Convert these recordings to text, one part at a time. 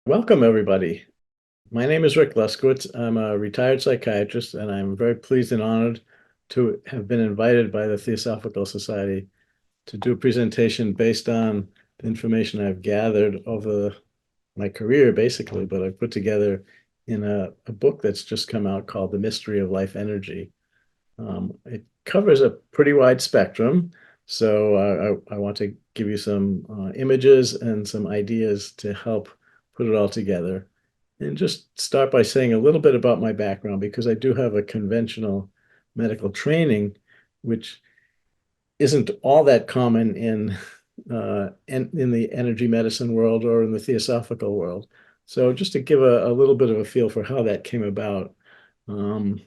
Welcome, everybody. My name is Rick Leskowitz. I'm a retired psychiatrist, and I'm very pleased and honored to have been invited by the Theosophical Society to do a presentation based on the information I've gathered over my career, basically, but I've put together in a book that's just come out called The Mystery of Life Energy. It covers a pretty wide spectrum, so I want to give you some images and some ideas to help put it all together. And just start by saying a little bit about my background, because I do have a conventional medical training, which isn't all that common in the energy medicine world or in the theosophical world. So just to give a little bit of a feel for how that came about, um,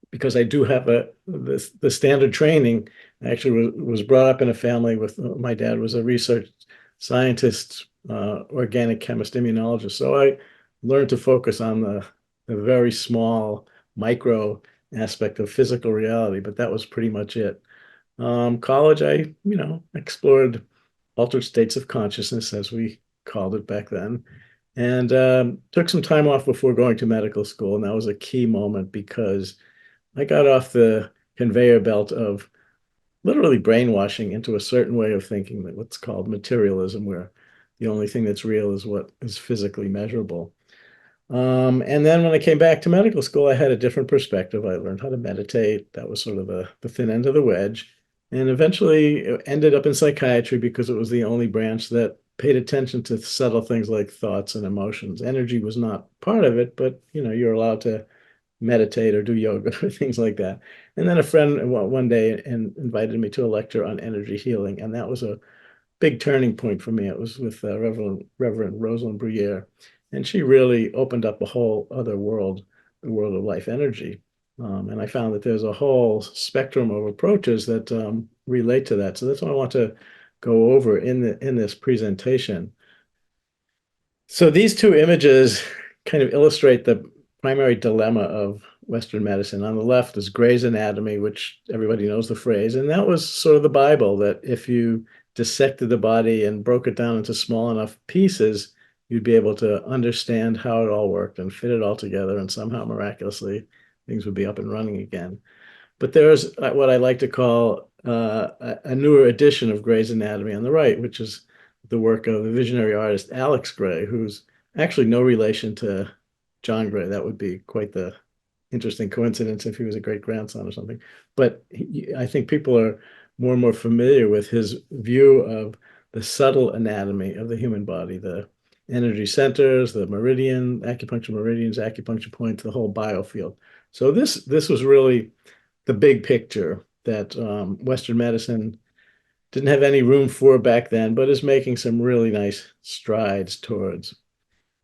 because I do have the standard training. I actually was brought up in a family with my dad was a research scientist, organic chemist, immunologist. So I learned to focus on the very small micro aspect of physical reality, but that was pretty much it. College, I, explored altered states of consciousness, as we called it back then, and took some time off before going to medical school. And that was a key moment because I got off the conveyor belt of literally brainwashing into a certain way of thinking, that what's called materialism, where the only thing that's real is what is physically measurable. And then when I came back to medical school, I had a different perspective. I learned how to meditate. That was sort of the thin end of the wedge. And eventually ended up in psychiatry because it was the only branch that paid attention to subtle things like thoughts and emotions. Energy was not part of it, but you're allowed to meditate or do yoga or things like that. And then a friend one day invited me to a lecture on energy healing, and that was a big turning point for me. It was with Reverend Rosalind Bruyere, and she really opened up a whole other world, the world of life energy. And I found that there's a whole spectrum of approaches that relate to that. So that's what I want to go over in this presentation. So these two images kind of illustrate the primary dilemma of Western medicine. On the left is Gray's Anatomy, which everybody knows the phrase, and that was sort of the Bible, that if you dissected the body and broke it down into small enough pieces, you'd be able to understand how it all worked and fit it all together, and somehow miraculously things would be up and running again. But there's what I like to call a newer edition of Gray's Anatomy on the right, which is the work of the visionary artist Alex Gray, who's actually no relation to John Gray. That would be quite the interesting coincidence if he was a great grandson or something. But I think people are more and more familiar with his view of the subtle anatomy of the human body, the energy centers, the acupuncture meridians, acupuncture points, the whole biofield. So this was really the big picture that Western medicine didn't have any room for back then, but is making some really nice strides towards.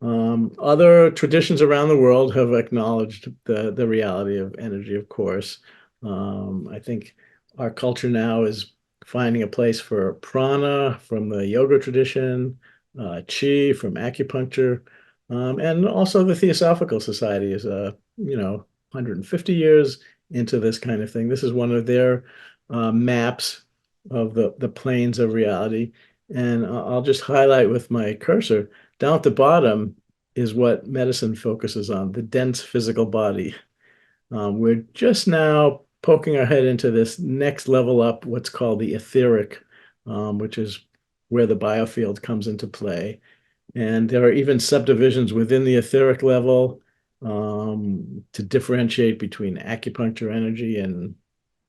Other traditions around the world have acknowledged the reality of energy, of course. I think our culture now is finding a place for prana from the yoga tradition, chi from acupuncture, and also the Theosophical Society is 150 years into this kind of thing. This is one of their maps of the planes of reality. And I'll just highlight with my cursor. Down at the bottom is what medicine focuses on, the dense physical body. We're just now poking our head into this next level up, what's called the etheric, which is where the biofield comes into play. And there are even subdivisions within the etheric level to differentiate between acupuncture energy and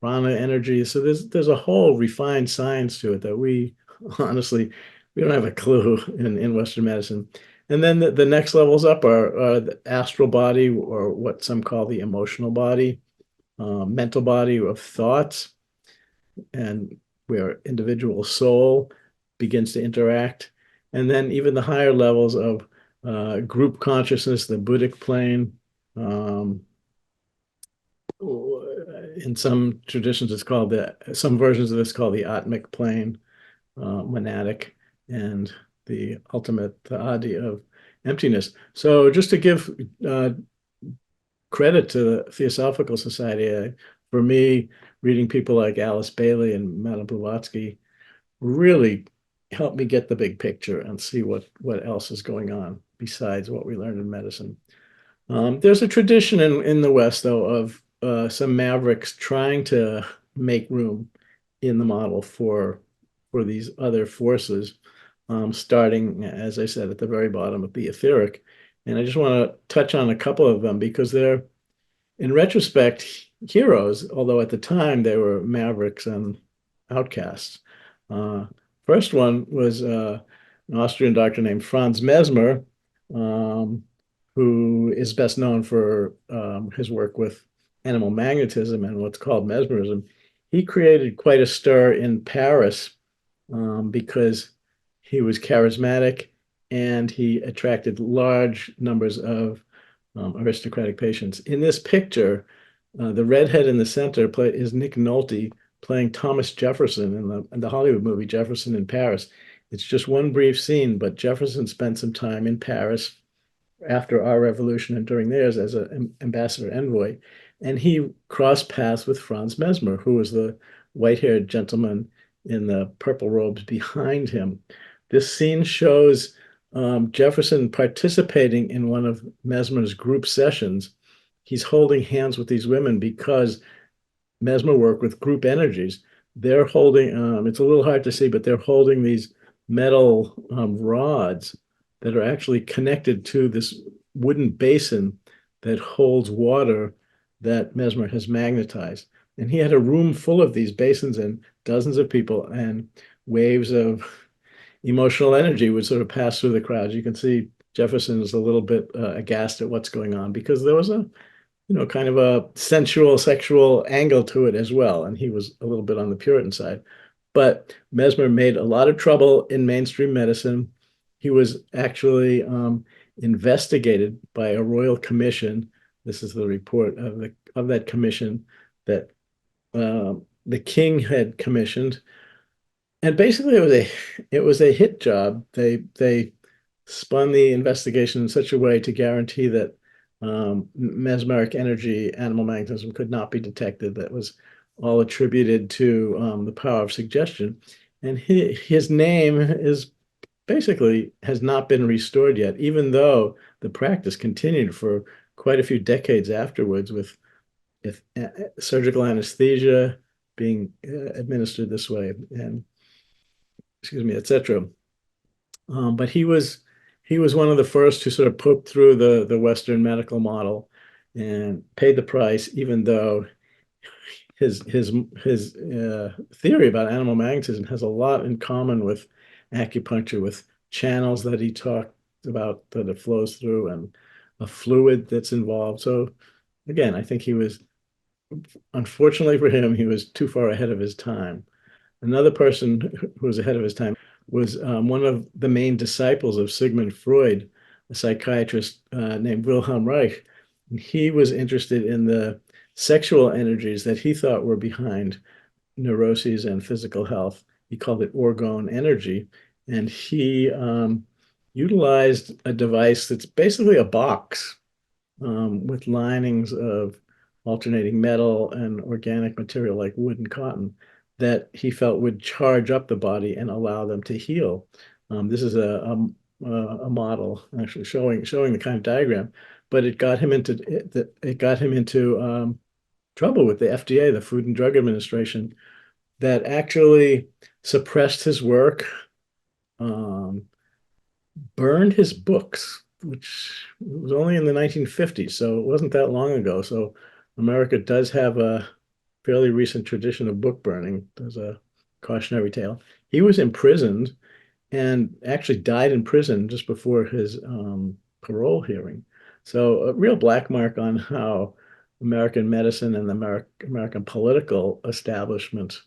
prana energy. So there's a whole refined science to it that we honestly we don't have a clue in Western medicine. And then the next levels up are the astral body, or what some call the emotional body, mental body of thoughts, and where individual soul begins to interact. And then even the higher levels of group consciousness, the Buddhic plane. In some traditions, some versions of this called the Atmic plane, monadic, and the ultimate, the adi of emptiness. So just to give credit to the Theosophical Society, for me, reading people like Alice Bailey and Madame Blavatsky really helped me get the big picture and see what else is going on. besides what we learned in medicine. There's a tradition in the West, though, of some Mavericks trying to make room in the model for these other forces, starting, as I said, at the very bottom of the etheric. And I just want to touch on a couple of them because they're, in retrospect, heroes, although at the time they were Mavericks and outcasts. Uh, First one was an Austrian doctor named Franz Mesmer, um, who is best known for his work with animal magnetism and what's called mesmerism. He created quite a stir in Paris because he was charismatic and he attracted large numbers of aristocratic patients. In this picture, the redhead in the center is Nick Nolte playing Thomas Jefferson in the Hollywood movie Jefferson in Paris. It's just one brief scene, but Jefferson spent some time in Paris after our revolution and during theirs as an ambassador envoy. And he crossed paths with Franz Mesmer, who was the white-haired gentleman in the purple robes behind him. This scene shows Jefferson participating in one of Mesmer's group sessions. He's holding hands with these women because Mesmer worked with group energies. They're holding, it's a little hard to see, but they're holding these metal rods that are actually connected to this wooden basin that holds water that Mesmer has magnetized. And he had a room full of these basins and dozens of people, and waves of emotional energy would sort of pass through the crowd. You can see Jefferson is a little bit aghast at what's going on because there was a, kind of a sensual, sexual angle to it as well. And he was a little bit on the Puritan side. But Mesmer made a lot of trouble in mainstream medicine. He was actually investigated by a royal commission. This is the report of that commission that the king had commissioned. And basically it was a hit job. They spun the investigation in such a way to guarantee that mesmeric energy, animal magnetism could not be detected. That was all attributed to the power of suggestion. And his name is basically has not been restored yet, even though the practice continued for quite a few decades afterwards with surgical anesthesia being administered this way, and excuse me, etc. But he was one of the first to sort of poke through the Western medical model and paid the price, even though his theory about animal magnetism has a lot in common with acupuncture, with channels that he talked about that it flows through and a fluid that's involved. So again, I think he was, unfortunately for him, he was too far ahead of his time. Another person who was ahead of his time was one of the main disciples of Sigmund Freud, a psychiatrist named Wilhelm Reich. And he was interested in the sexual energies that he thought were behind neuroses and physical health. He called it orgone energy. And he utilized a device that's basically a box with linings of alternating metal and organic material like wood and cotton that he felt would charge up the body and allow them to heal. This is a model actually showing the kind of diagram, but it got him into trouble with the FDA, the Food and Drug Administration, that actually suppressed his work, burned his books, which was only in the 1950s, so it wasn't that long ago. So America does have a fairly recent tradition of book burning. There's a cautionary tale. He was imprisoned and actually died in prison just before his parole hearing. So a real black mark on how American medicine and the American political establishment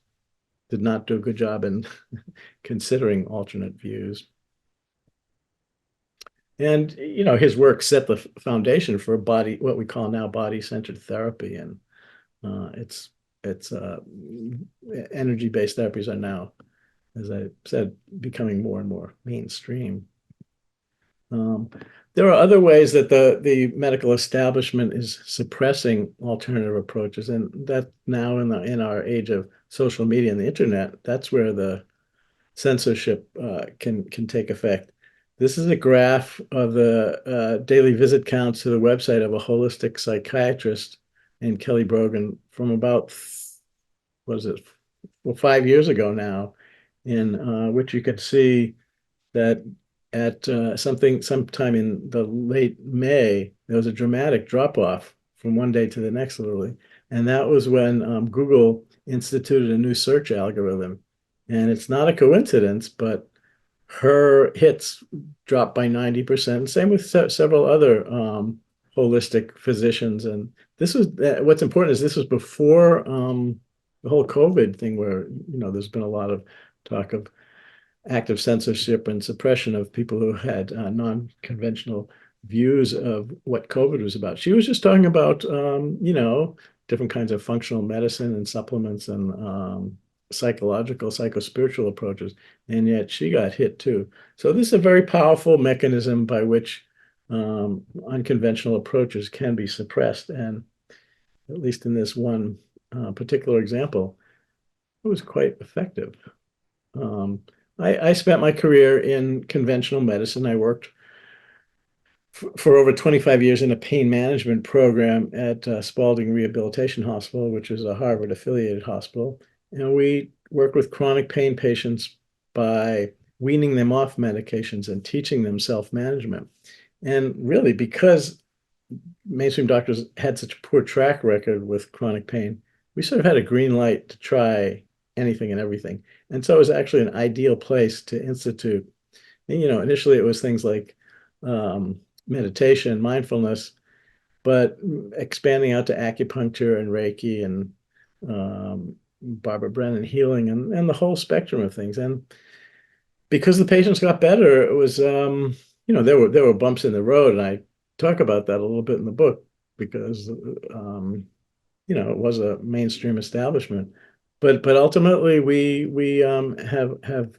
did not do a good job in considering alternate views. And his work set the foundation for what we call now body-centered therapy, and it's energy-based therapies are now, as I said, becoming more and more mainstream. There are other ways that the medical establishment is suppressing alternative approaches, and that now in our age of social media and the internet, that's where the censorship can take effect. This is a graph of the daily visit counts to the website of a holistic psychiatrist named Kelly Brogan from about, what is it, well, 5 years ago now, in which you can see that at sometime in the late May, there was a dramatic drop off from one day to the next, literally. And that was when Google instituted a new search algorithm. And it's not a coincidence, but her hits dropped by 90%. Same with several other holistic physicians. And this was what's important is this was before the whole COVID thing, where there's been a lot of talk of active censorship and suppression of people who had non-conventional views of what COVID was about. She was just talking about different kinds of functional medicine and supplements and psychological, psychospiritual approaches, and yet she got hit too. So this is a very powerful mechanism by which unconventional approaches can be suppressed, and at least in this one particular example, it was quite effective. I spent my career in conventional medicine. I worked for over 25 years in a pain management program at Spaulding Rehabilitation Hospital, which is a Harvard affiliated hospital. And we work with chronic pain patients by weaning them off medications and teaching them self-management. And really, because mainstream doctors had such a poor track record with chronic pain, we sort of had a green light to try anything and everything. And so it was actually an ideal place to institute. And, initially it was things like meditation, mindfulness, but expanding out to acupuncture and Reiki and Barbara Brennan healing and the whole spectrum of things. And because the patients got better, it was, there were bumps in the road. And I talk about that a little bit in the book because, it was a mainstream establishment. But ultimately we have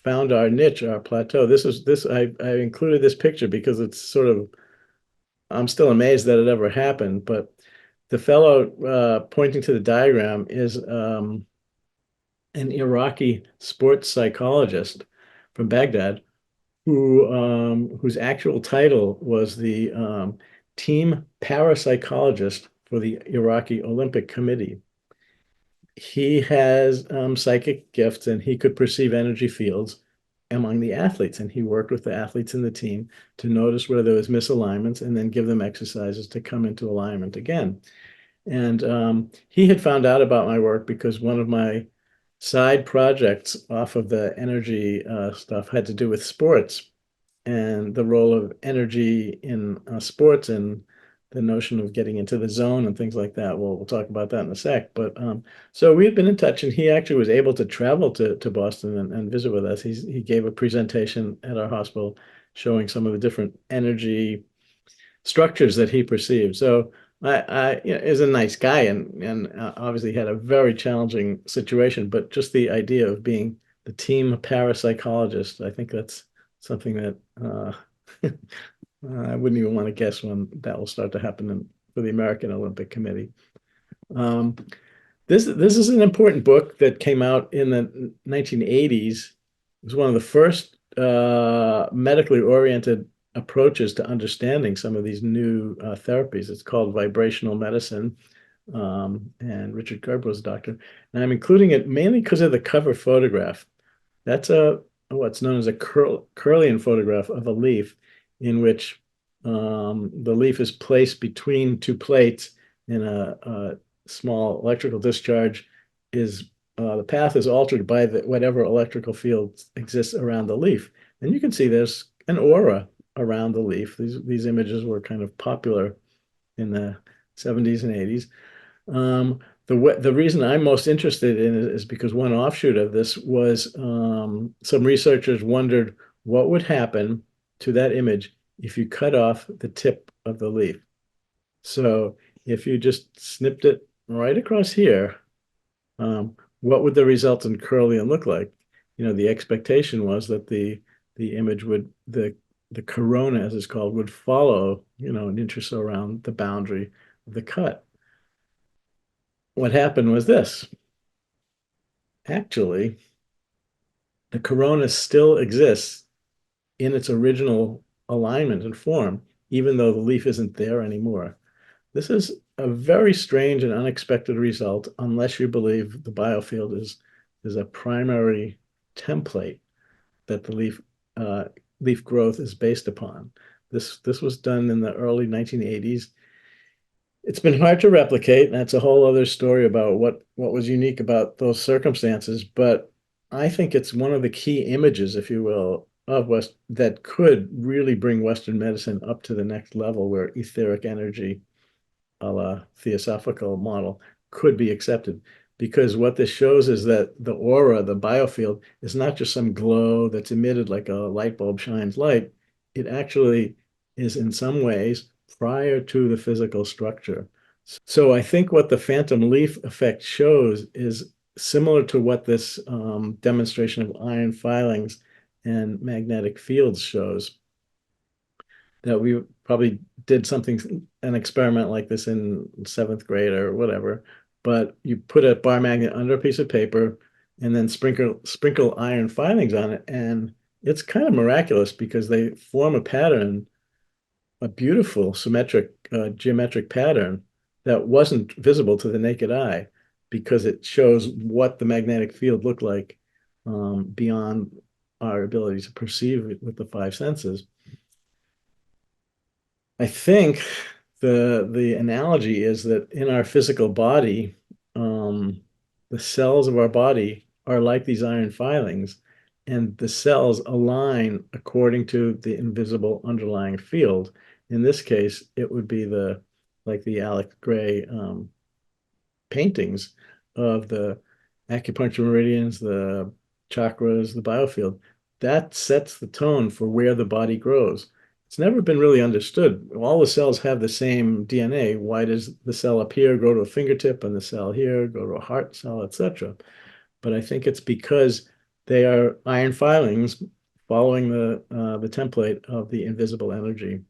found our niche, our plateau. I included this picture because it's sort of, I'm still amazed that it ever happened, but the fellow pointing to the diagram is an Iraqi sports psychologist from Baghdad whose actual title was the team parapsychologist for the Iraqi Olympic Committee. He has psychic gifts and he could perceive energy fields among the athletes. And he worked with the athletes in the team to notice where there was misalignments and then give them exercises to come into alignment again. And he had found out about my work because one of my side projects off of the energy stuff had to do with sports and the role of energy in sports and the notion of getting into the zone and things like that. We'll talk about that in a sec. But so we had been in touch, and he actually was able to travel to Boston and visit with us. He gave a presentation at our hospital showing some of the different energy structures that he perceived. So I is a nice guy and obviously had a very challenging situation, but just the idea of being the team parapsychologist, I think that's something that I wouldn't even want to guess when that will start to happen for the American Olympic Committee. This is an important book that came out in the 1980s. It was one of the first medically oriented approaches to understanding some of these new therapies. It's called Vibrational Medicine, and Richard Gerber was a doctor. And I'm including it mainly because of the cover photograph. That's what's known as a Kirlian photograph of a leaf, in which the leaf is placed between two plates, and a small electrical discharge is the path is altered by whatever electrical field exists around the leaf. And you can see there's an aura around the leaf. These images were kind of popular in the 70s and 80s. The reason I'm most interested in it is because one offshoot of this was some researchers wondered what would happen to that image if you cut off the tip of the leaf. So if you just snipped it right across here, what would the resultant Kirlian look like? The expectation was that the image would, the corona, as it's called, would follow, an inch or so around the boundary of the cut. What happened was this. Actually, the corona still exists in its original alignment and form, even though the leaf isn't there anymore. This is a very strange and unexpected result unless you believe the biofield is a primary template that the leaf growth is based upon. This was done in the early 1980s. It's been hard to replicate, and that's a whole other story about what was unique about those circumstances. But I think it's one of the key images, if you will, of West that could really bring Western medicine up to the next level, where etheric energy, a la Theosophical model, could be accepted. Because what this shows is that the aura, the biofield, is not just some glow that's emitted like a light bulb shines light. It actually is in some ways prior to the physical structure. So I think what the phantom leaf effect shows is similar to what this demonstration of iron filings and magnetic fields shows. That we probably did an experiment like this in seventh grade or whatever, but you put a bar magnet under a piece of paper and then sprinkle iron filings on it, and it's kind of miraculous because they form a pattern, a beautiful symmetric geometric pattern that wasn't visible to the naked eye because it shows what the magnetic field looked like beyond our ability to perceive it with the five senses. I think the analogy is that in our physical body, the cells of our body are like these iron filings, and the cells align according to the invisible underlying field. In this case, it would be like the Alex Gray paintings of the acupuncture meridians, the chakras, the biofield. That sets the tone for where the body grows. It's never been really understood. All the cells have the same DNA. Why does the cell up here go to a fingertip and the cell here go to a heart cell, etc.? But I think it's because they are iron filings following the template of the invisible energy.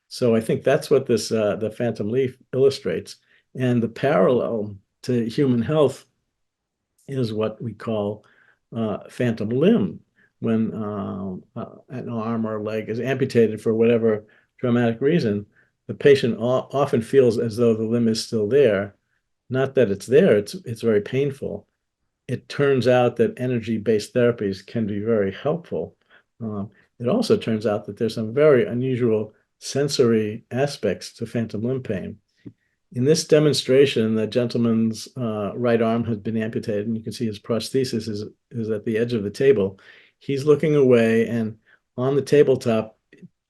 So I think that's what this the phantom leaf illustrates. And the parallel to human health is what we call phantom limb, when an arm or leg is amputated for whatever traumatic reason. The patient often feels as though the limb is still there. Not that it's there, it's very painful. It turns out that energy-based therapies can be very helpful. It also turns out that there's some very unusual sensory aspects to phantom limb pain. In this demonstration, the gentleman's right arm has been amputated, and you can see his prosthesis is at the edge of the table. He's looking away, and on the tabletop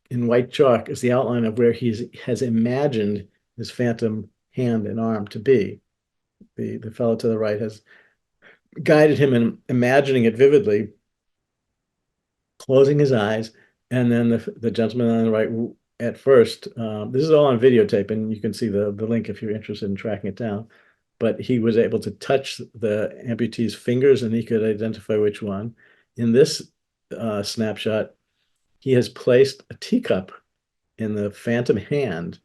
in white chalk is the outline of where he has imagined his phantom hand and arm to be. The fellow to the right has guided him in imagining it vividly, closing his eyes, and then the gentleman on the right at first, this is all on videotape, and you can see the link if you're interested in tracking it down, but he was able to touch the amputee's fingers and he could identify which one. In this snapshot, he has placed a teacup in the phantom hand,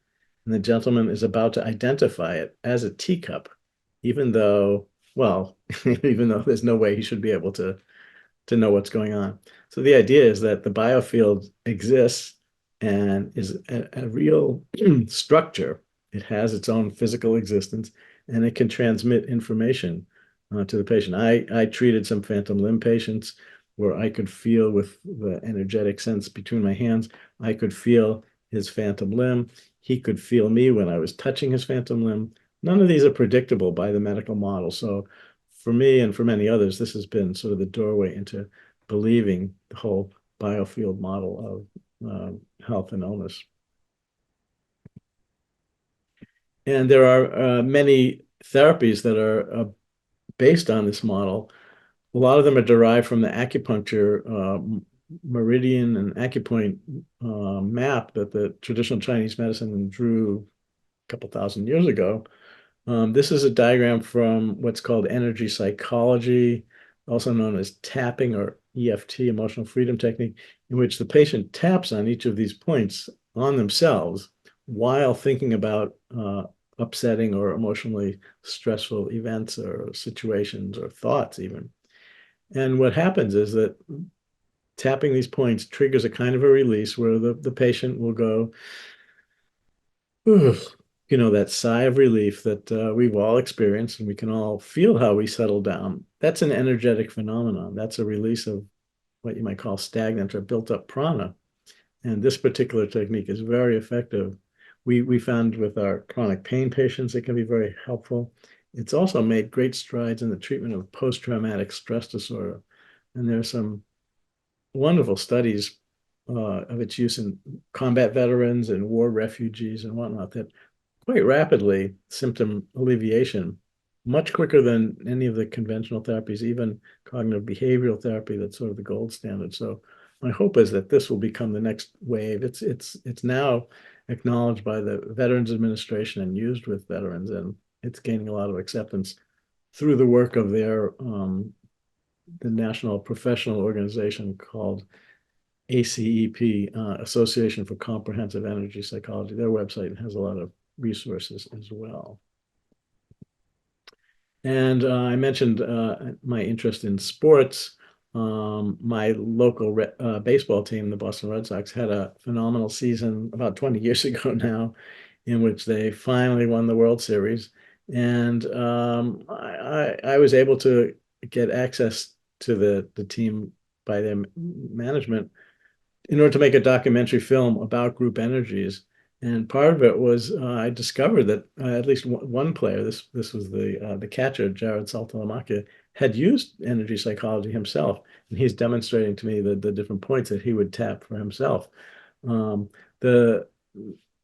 and the gentleman is about to identify it as a teacup, even though, well, even though there's no way he should be able to know what's going on. So the idea is that the biofield exists and is a real structure. It has its own physical existence, and it can transmit information to the patient. I treated some phantom limb patients where I could feel with the energetic sense between my hands, I could feel his phantom limb. He could feel me when I was touching his phantom limb. None of these are predictable by the medical model. So for me and for many others, this has been sort of the doorway into believing the whole biofield model of health and illness. And there are many therapies that are based on this model. A lot of them are derived from the acupuncture meridian and acupoint map that the traditional Chinese medicine drew a couple thousand years ago. This is a diagram from what's called energy psychology, also known as tapping or EFT, emotional freedom technique, in which the patient taps on each of these points on themselves while thinking about upsetting or emotionally stressful events or situations or thoughts even. And what happens is that tapping these points triggers a kind of a release where the patient will go, that sigh of relief that we've all experienced, and we can all feel how we settle down. That's an energetic phenomenon. That's a release of what you might call stagnant or built up prana. And this particular technique is very effective. We found with our chronic pain patients, it can be very helpful. It's also made great strides in the treatment of post-traumatic stress disorder. And there are some wonderful studies of its use in combat veterans and war refugees and whatnot that quite rapidly symptom alleviation, much quicker than any of the conventional therapies, even cognitive behavioral therapy, that's sort of the gold standard. So my hope is that this will become the next wave. It's now acknowledged by the Veterans Administration and used with veterans, and it's gaining a lot of acceptance through the work of the national professional organization called ACEP, Association for Comprehensive Energy Psychology. Their website has a lot of resources as well. And I mentioned my interest in sports. My local baseball team, the Boston Red Sox, had a phenomenal season about 20 years ago now, in which they finally won the World Series. And I was able to get access to the team by their management in order to make a documentary film about group energies. And part of it was I discovered that at least one player, this was the catcher, Jared Saltalamacchia, had used energy psychology himself, and he's demonstrating to me the different points that he would tap for himself. Um, the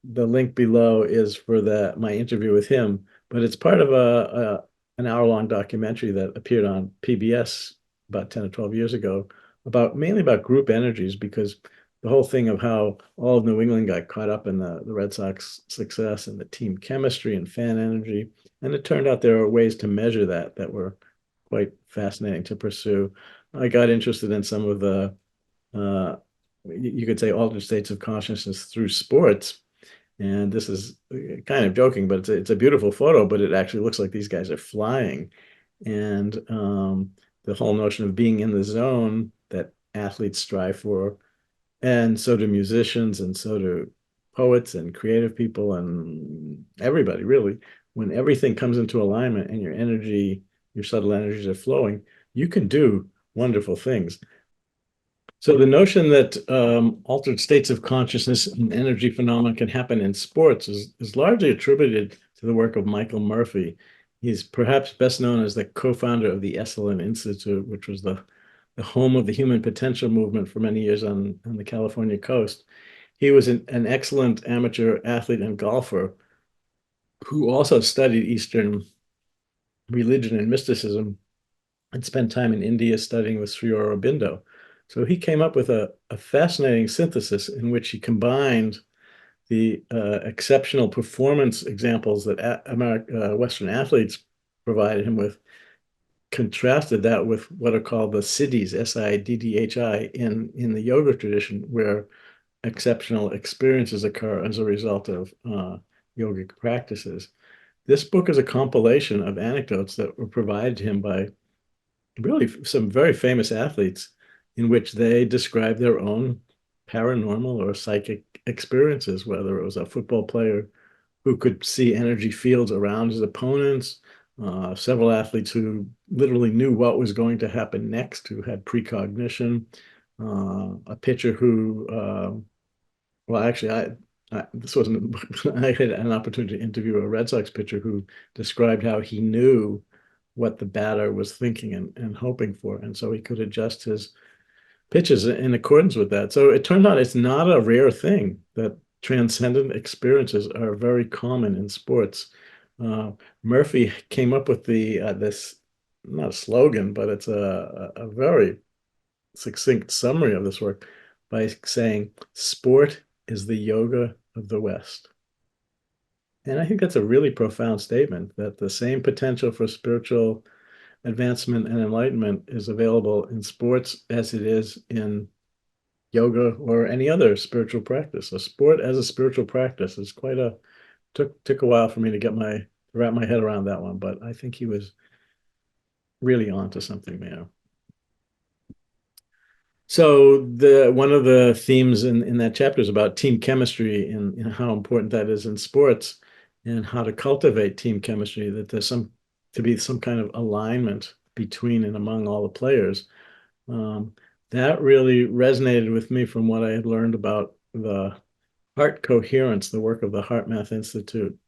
the link below is for my interview with him, but it's part of an hour-long documentary that appeared on PBS about 10 or 12 years ago, mainly about group energies, because the whole thing of how all of New England got caught up in the Red Sox success and the team chemistry and fan energy. And it turned out there are ways to measure that were quite fascinating to pursue. I got interested in some of the, you could say, altered states of consciousness through sports. And this is kind of joking, but it's a beautiful photo, but it actually looks like these guys are flying. And the whole notion of being in the zone that athletes strive for, and so do musicians, and so do poets and creative people, and everybody really. When everything comes into alignment and your subtle energies are flowing, you can do wonderful things. So the notion that altered states of consciousness and energy phenomena can happen in sports is largely attributed to the work of Michael Murphy. He's perhaps best known as the co-founder of the Esalen Institute, which was the home of the human potential movement for many years on the California coast. He was an excellent amateur athlete and golfer who also studied Eastern religion and mysticism and spent time in India studying with Sri Aurobindo. So he came up with a fascinating synthesis in which he combined the exceptional performance examples that Western athletes provided him with, contrasted that with what are called the siddhis, S-I-D-D-H-I, in the yoga tradition, where exceptional experiences occur as a result of yogic practices. This book is a compilation of anecdotes that were provided to him by really some very famous athletes, in which they describe their own paranormal or psychic experiences, whether it was a football player who could see energy fields around his opponents, several athletes who literally knew what was going to happen next, who had precognition, a pitcher who, well, actually, this wasn't, I had an opportunity to interview a Red Sox pitcher who described how he knew what the batter was thinking and hoping for. And so he could adjust his pitches in accordance with that. So it turned out it's not a rare thing that transcendent experiences are very common in sports. Murphy came up with this, not a slogan, but it's a very succinct summary of this work by saying, sport is the yoga of the West. And I think that's a really profound statement, that the same potential for spiritual advancement and enlightenment is available in sports as it is in yoga or any other spiritual practice. So sport as a spiritual practice is took a while for me to wrap my head around that one, but I think he was really onto something there. So the one of the themes in that chapter is about team chemistry and how important that is in sports and how to cultivate team chemistry, that there's some to be some kind of alignment between and among all the players. Um, that really resonated with me from what I had learned about the heart coherence, the work of the Heart Math Institute,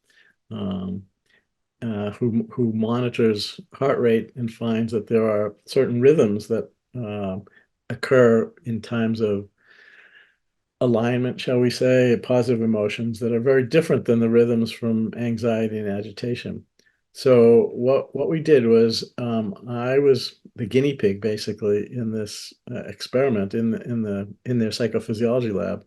um, who monitors heart rate and finds that there are certain rhythms that occur in times of alignment, shall we say, positive emotions that are very different than the rhythms from anxiety and agitation. So what we did was I was the guinea pig basically in this experiment in their psychophysiology lab.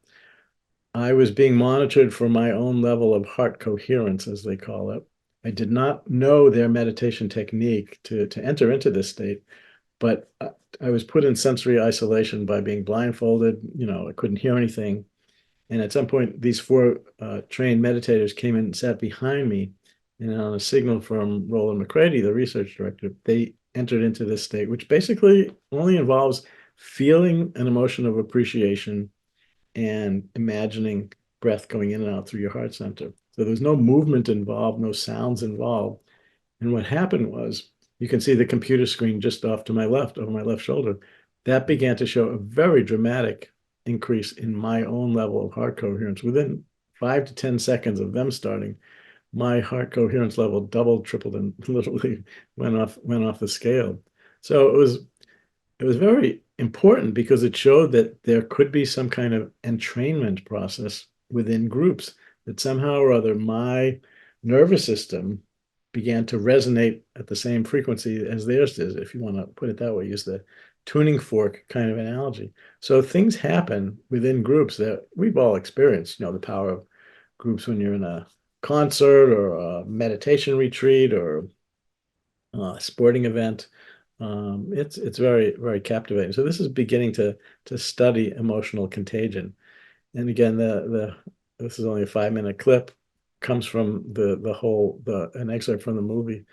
I was being monitored for my own level of heart coherence, as they call it. I did not know their meditation technique to enter into this state, but I was put in sensory isolation by being blindfolded. You know, I couldn't hear anything. And at some point, these four trained meditators came in and sat behind me. And on a signal from Roland McCready, the research director, they entered into this state, which basically only involves feeling an emotion of appreciation and imagining breath going in and out through your heart center. So there's no movement involved, no sounds involved. And what happened was, you can see the computer screen just off to my left, over my left shoulder. That began to show a very dramatic increase in my own level of heart coherence. Within 5 to 10 seconds of them starting, my heart coherence level doubled, tripled, and literally went off the scale. So it was very important because it showed that there could be some kind of entrainment process within groups, that somehow or other my nervous system began to resonate at the same frequency as theirs does, if you want to put it that way, use the tuning fork kind of analogy. So things happen within groups that we've all experienced, the power of groups when you're in a concert or a meditation retreat or a sporting event. It's very, very captivating. So this is beginning to study emotional contagion. And again, the this is only a 5-minute clip, comes from an excerpt from the movie.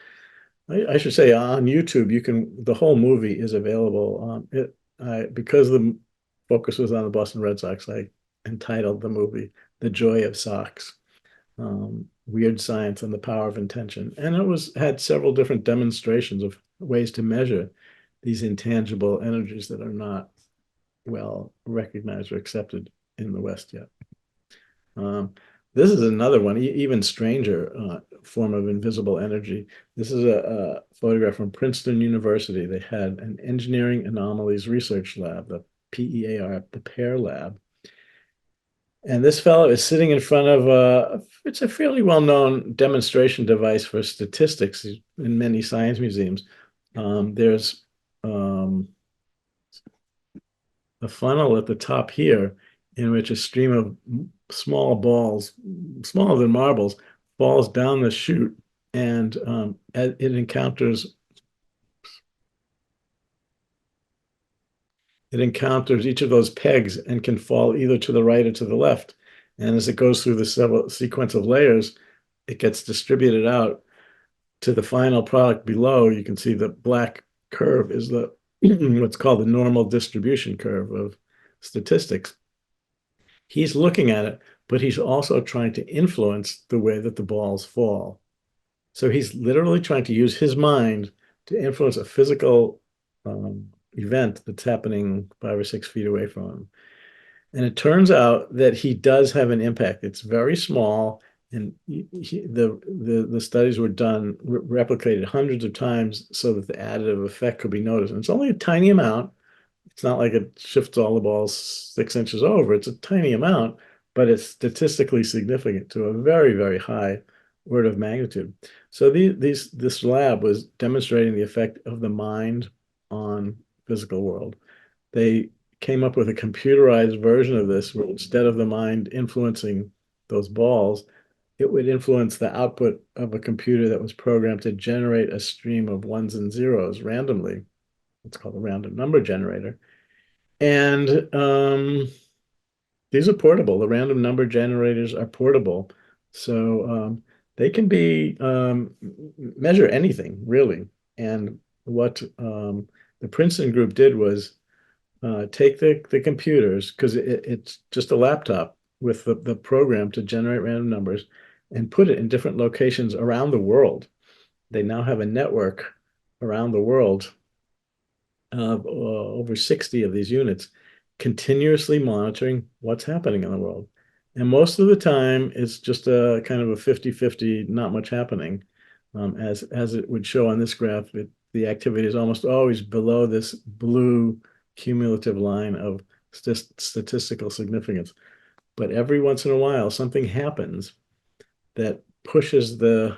I should say on YouTube, the whole movie is available. Because the focus was on the Boston Red Sox, I entitled the movie "The Joy of Sox." Weird Science and the Power of Intention. And it had several different demonstrations of ways to measure these intangible energies that are not well recognized or accepted in the West yet. Um, this is another one, even stranger form of invisible energy. This is a photograph from Princeton University. They had an engineering anomalies research lab, the PEAR, the PAIR lab. And this fellow is sitting in front of it's a fairly well-known demonstration device for statistics in many science museums. There's a funnel at the top here in which a stream of small balls, smaller than marbles, falls down the chute, and it encounters each of those pegs and can fall either to the right or to the left. And as it goes through the several sequence of layers, it gets distributed out to the final product below. You can see the black curve is the what's called the normal distribution curve of statistics. He's looking at it, but he's also trying to influence the way that the balls fall. So he's literally trying to use his mind to influence a physical event that's happening 5 or 6 feet away from him. And it turns out that he does have an impact. It's very small, and the studies were done, replicated hundreds of times so that the additive effect could be noticed. And it's only a tiny amount. It's not like it shifts all the balls 6 inches over. It's a tiny amount, but it's statistically significant to a very, very high order of magnitude. So this lab was demonstrating the effect of the mind on physical world. They came up with a computerized version of this where instead of the mind influencing those balls, it would influence the output of a computer that was programmed to generate a stream of ones and zeros randomly. It's called a random number generator. And these are portable. The random number generators are portable. So they can be measure anything, really. And what the Princeton group did was take the computers, because it's just a laptop with the program to generate random numbers, and put it in different locations around the world. They now have a network around the world of over 60 of these units, continuously monitoring what's happening in the world. And most of the time, it's just a kind of a 50-50, not much happening. As it would show on this graph, the activity is almost always below this blue cumulative line of statistical significance. But every once in a while, something happens that pushes the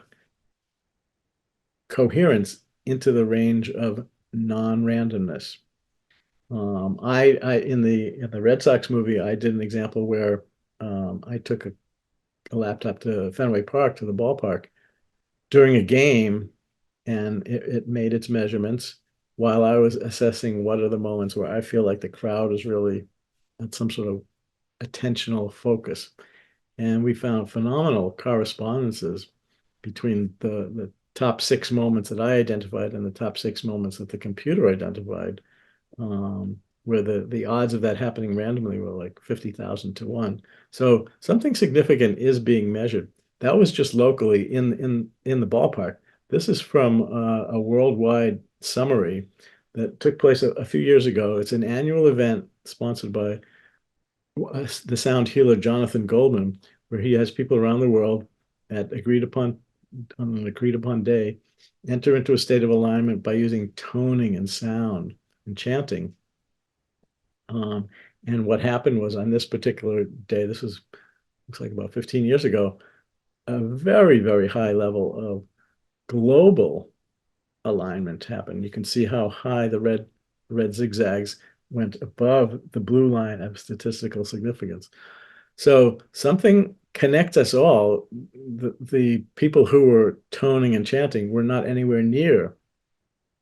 coherence into the range of non-randomness. I in the Red Sox movie, I did an example where I took a laptop to Fenway Park, to the ballpark, during a game, and it made its measurements while I was assessing what are the moments where I feel like the crowd is really at some sort of attentional focus. And we found phenomenal correspondences between the top 6 moments that I identified and the top 6 moments that the computer identified, where the odds of that happening randomly were like 50,000 to 1. So something significant is being measured. That was just locally in the ballpark. This is from a worldwide summary that took place a few years ago. It's an annual event sponsored by the sound healer Jonathan Goldman, where he has people around the world at on an agreed upon day enter into a state of alignment by using toning and sound and chanting. And what happened was, on this particular day, this looks like about 15 years ago, a very, very high level of global alignment happened. You can see how high the red zigzags went above the blue line of statistical significance. So something connects us all. The people who were toning and chanting were not anywhere near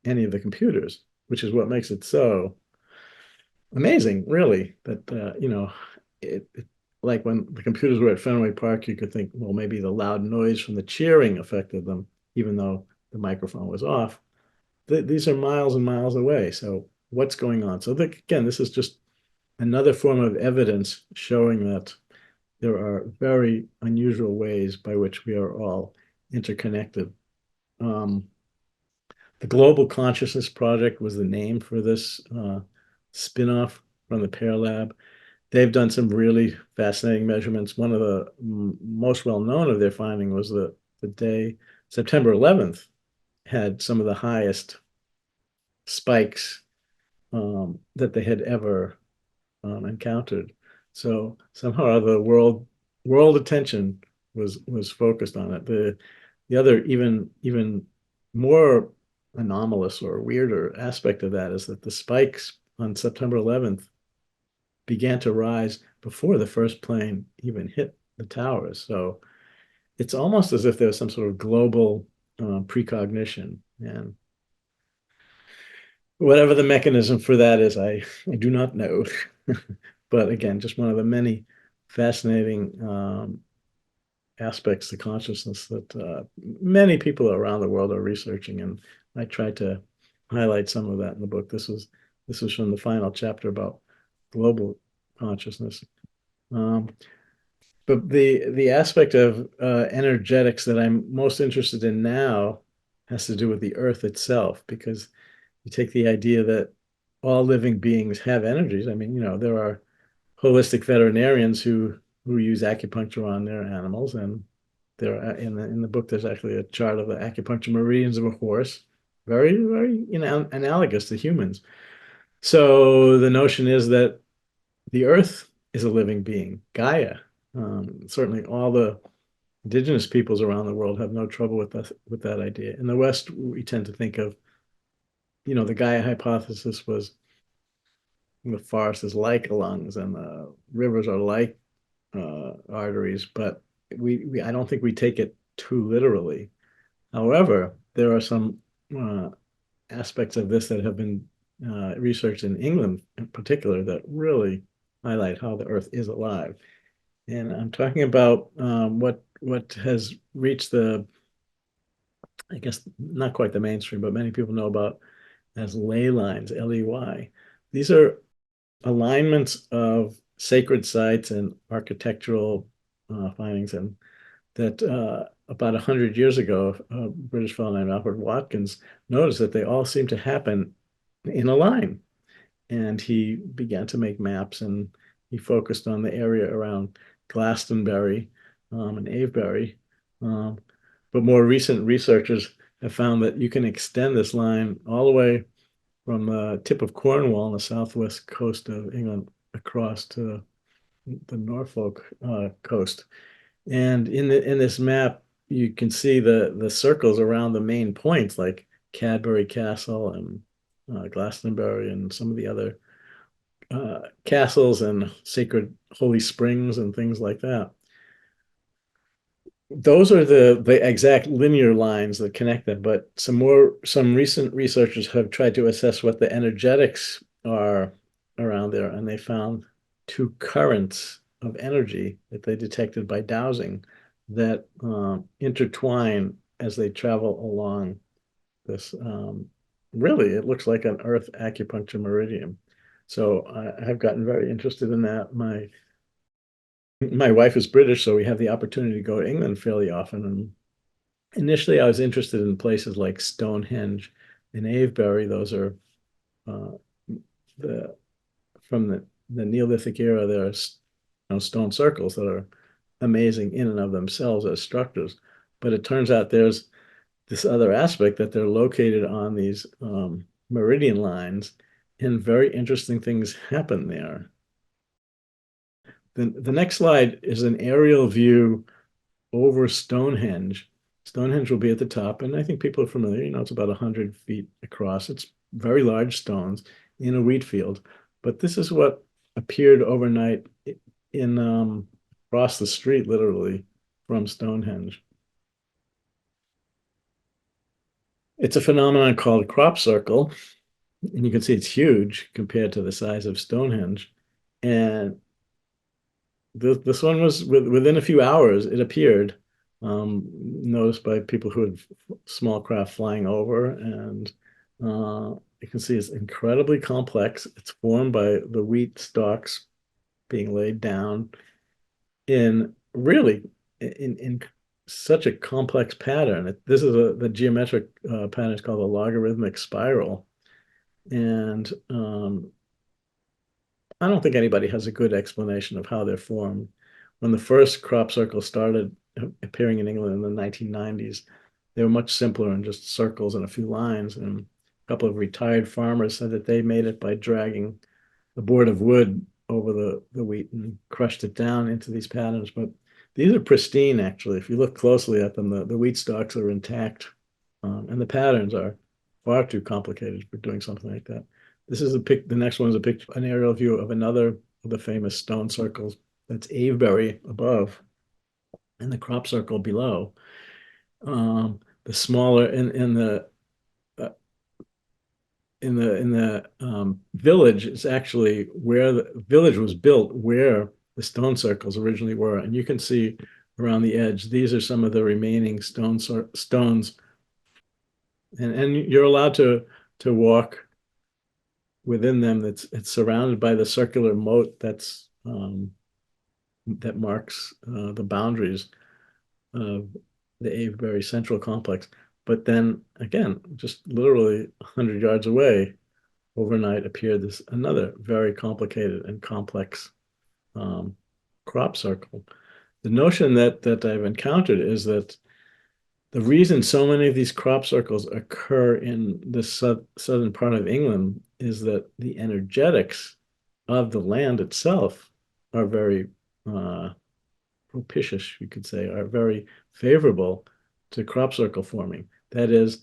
any of the computers, which is what makes it so amazing, really, that like when the computers were at Fenway Park, you could think, well, maybe the loud noise from the cheering affected them, even though the microphone was off. These are miles and miles away. So what's going on? So again, this is just another form of evidence showing that there are very unusual ways by which we are all interconnected. The Global Consciousness Project was the name for this spin-off from the Pear Lab. They've done some really fascinating measurements. One of the most well-known of their finding was the day September 11th had some of the highest spikes that they had ever encountered. So somehow the world attention was focused on it. The other even more anomalous or weirder aspect of that is that the spikes on September 11th began to rise before the first plane even hit the towers. So it's almost as if there's some sort of global precognition, and whatever the mechanism for that is, I do not know. But again, just one of the many fascinating aspects to consciousness that many people around the world are researching, and I tried to highlight some of that in the book. This was from the final chapter about global consciousness. But the aspect of energetics that I'm most interested in now has to do with the earth itself, because you take the idea that all living beings have energies. I mean, there are holistic veterinarians who use acupuncture on their animals, and there in the book there's actually a chart of the acupuncture meridians of a horse, very, very analogous to humans. So the notion is that the earth is a living being, Gaia. Certainly all the indigenous peoples around the world have no trouble with that idea. In the West, we tend to think of, the Gaia hypothesis was the forest is like lungs and the rivers are like arteries, but I don't think we take it too literally. However, there are some aspects of this that have been researched in England in particular that really highlight how the earth is alive. And I'm talking about what has reached I guess not quite the mainstream, but many people know about as ley lines, LEY. These are alignments of sacred sites and architectural findings, and that about 100 years ago, a British fellow named Alfred Watkins noticed that they all seem to happen in a line. And he began to make maps, and he focused on the area around Glastonbury and Avebury. Um, but more recent researchers have found that you can extend this line all the way from the tip of Cornwall on the southwest coast of England across to the Norfolk coast. And in this map, you can see the circles around the main points like Cadbury Castle and Glastonbury and some of the other castles and sacred holy springs and things like that. Those are the exact linear lines that connect them, but some recent researchers have tried to assess what the energetics are around there, and they found two currents of energy that they detected by dowsing that intertwine as they travel along this. Really, it looks like an Earth acupuncture meridian. So I have gotten very interested in that. My wife is British, so we have the opportunity to go to England fairly often. And initially, I was interested in places like Stonehenge and Avebury. Those are uh, the from the Neolithic era. There are stone circles that are amazing in and of themselves as structures. But it turns out there's this other aspect that they're located on these meridian lines, and very interesting things happen there. The next slide is an aerial view over Stonehenge. Stonehenge will be at the top, and I think people are familiar. It's about 100 feet across. It's very large stones in a wheat field. But this is what appeared overnight in across the street, literally, from Stonehenge. It's a phenomenon called crop circle, and you can see it's huge compared to the size of Stonehenge. And this one was within a few hours, it appeared, noticed by people who had small craft flying over. And you can see it's incredibly complex. It's formed by the wheat stalks being laid down in really in such a complex pattern. This is the geometric pattern is called a logarithmic spiral. And I don't think anybody has a good explanation of how they're formed. When the first crop circles started appearing in England in the 1990s, they were much simpler and just circles and a few lines. And a couple of retired farmers said that they made it by dragging a board of wood over the wheat and crushed it down into these patterns. But these are pristine, actually. If you look closely at them, the wheat stalks are intact, and the patterns are far too complicated for doing something like that. This is the next one is a picture, an aerial view of another of the famous stone circles. That's Avebury above and the crop circle below. The smaller in the village is actually where the village was built, where the stone circles originally were. And you can see around the edge, these are some of the remaining stones. And you're allowed to walk within them. It's surrounded by the circular moat that marks the boundaries of the Avebury Central Complex. But then again, just literally 100 yards away, overnight appeared this another very complicated and complex crop circle. The notion that I've encountered is that the reason so many of these crop circles occur in the southern part of England is that the energetics of the land itself are very propitious, you could say, are very favorable to crop circle forming. That is,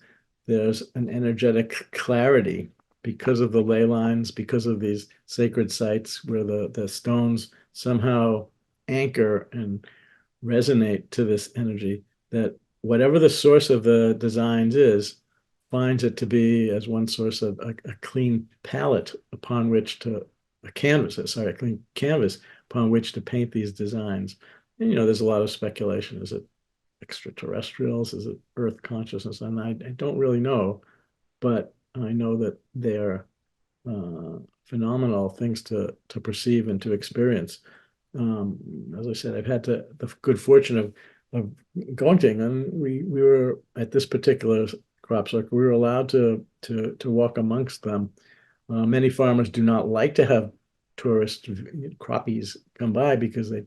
there's an energetic clarity because of the ley lines, because of these sacred sites where the stones somehow anchor and resonate to this energy, that whatever the source of the designs is, finds it to be as one source of a clean palette upon which to, a canvas, sorry, a clean canvas upon which to paint these designs. And, there's a lot of speculation. Is it extraterrestrials? Is it Earth consciousness? And I don't really know, but I know that they're phenomenal things to perceive and to experience. As I said, I've had the good fortune of going to England. We were at this particular crop circle. We were allowed to walk amongst them. Many farmers do not like to have tourist croppies come by because they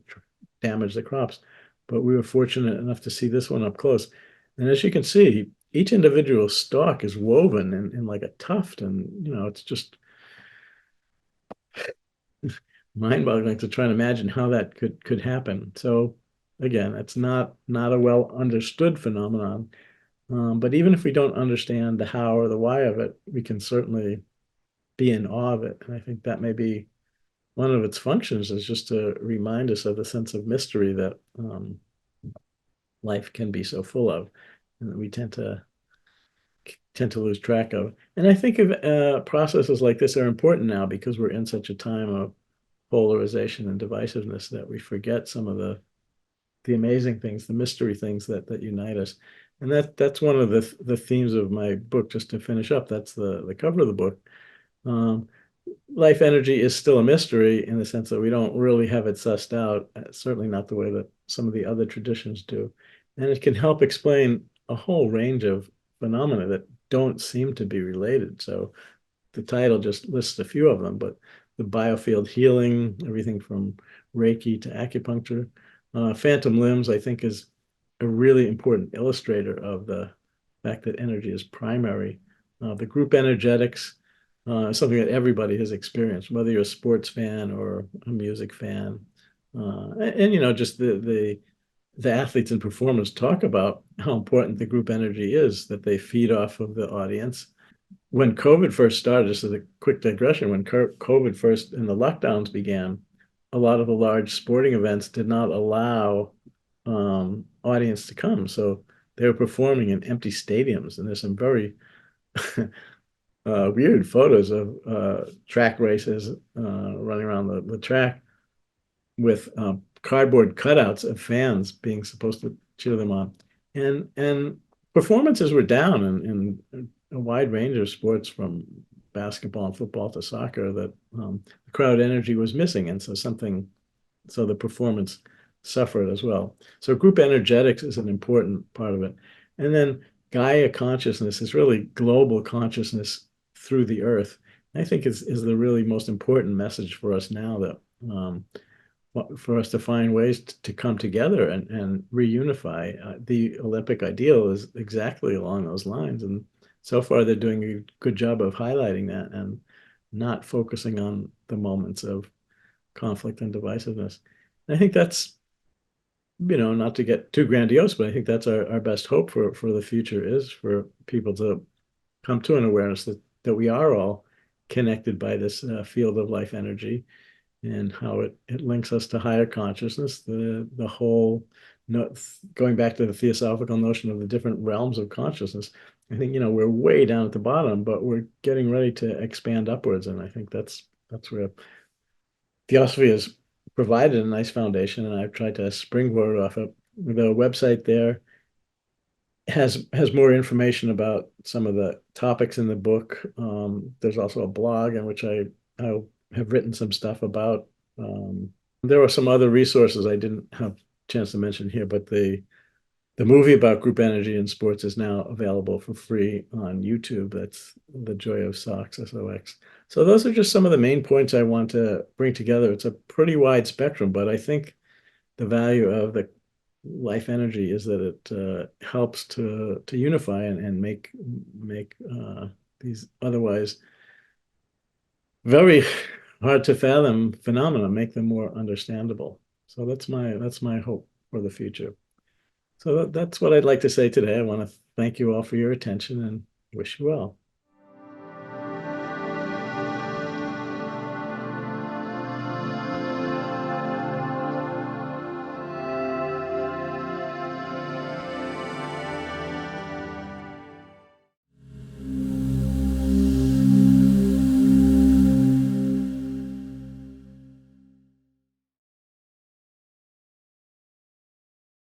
damage the crops. But we were fortunate enough to see this one up close. And as you can see, each individual stalk is woven in like a tuft, and it's just mind-boggling to try and imagine how that could happen. So again, it's not a well understood phenomenon. But even if we don't understand the how or the why of it, we can certainly be in awe of it. And I think that may be one of its functions, is just to remind us of the sense of mystery that life can be so full of, and that we tend to lose track of. And I think of processes like this are important now because we're in such a time of polarization and divisiveness that we forget some of the amazing things, the mystery things that unite us. And that's one of the themes of my book. Just to finish up, that's the cover of the book. Life energy is still a mystery in the sense that we don't really have it sussed out, certainly not the way that some of the other traditions do. And it can help explain a whole range of phenomena that don't seem to be related. So the title just lists a few of them, but the biofield healing, everything from Reiki to acupuncture. Phantom limbs, I think, is a really important illustrator of the fact that energy is primary. The group energetics, something that everybody has experienced, whether you're a sports fan or a music fan. And just the athletes and performers talk about how important the group energy is, that they feed off of the audience. When COVID first started, just as a quick digression, when COVID first and the lockdowns began, a lot of the large sporting events did not allow audience to come. So they were performing in empty stadiums. And there's some very weird photos of track races running around the track with cardboard cutouts of fans being supposed to cheer them on. And performances were down in a wide range of sports, from basketball and football to soccer, that the crowd energy was missing. And so the performance suffered as well. So group energetics is an important part of it. And then Gaia consciousness is really global consciousness through the earth. I think is the really most important message for us now, that for us to find ways to come together and reunify. The Olympic ideal is exactly along those lines. And so far, they're doing a good job of highlighting that and not focusing on the moments of conflict and divisiveness. And I think that's, not to get too grandiose, but I think that's our best hope for the future, is for people to come to an awareness that we are all connected by this field of life energy, and how it links us to higher consciousness, the whole, going back to the theosophical notion of the different realms of consciousness. I think, we're way down at the bottom, but we're getting ready to expand upwards. And I think that's where Theosophy has provided a nice foundation, and I've tried to springboard off of. The website there has more information about some of the topics in the book. There's also a blog in which I have written some stuff about. There are some other resources I didn't have a chance to mention here, but the movie about group energy in sports is now available for free on YouTube. That's The Joy of Sox, SOX. So those are just some of the main points I want to bring together. It's a pretty wide spectrum, but I think the value of the life energy is that it helps to unify and make these otherwise very hard to fathom phenomena, make them more understandable. So that's my hope for the future. So that's what I'd like to say today. I want to thank you all for your attention and wish you well.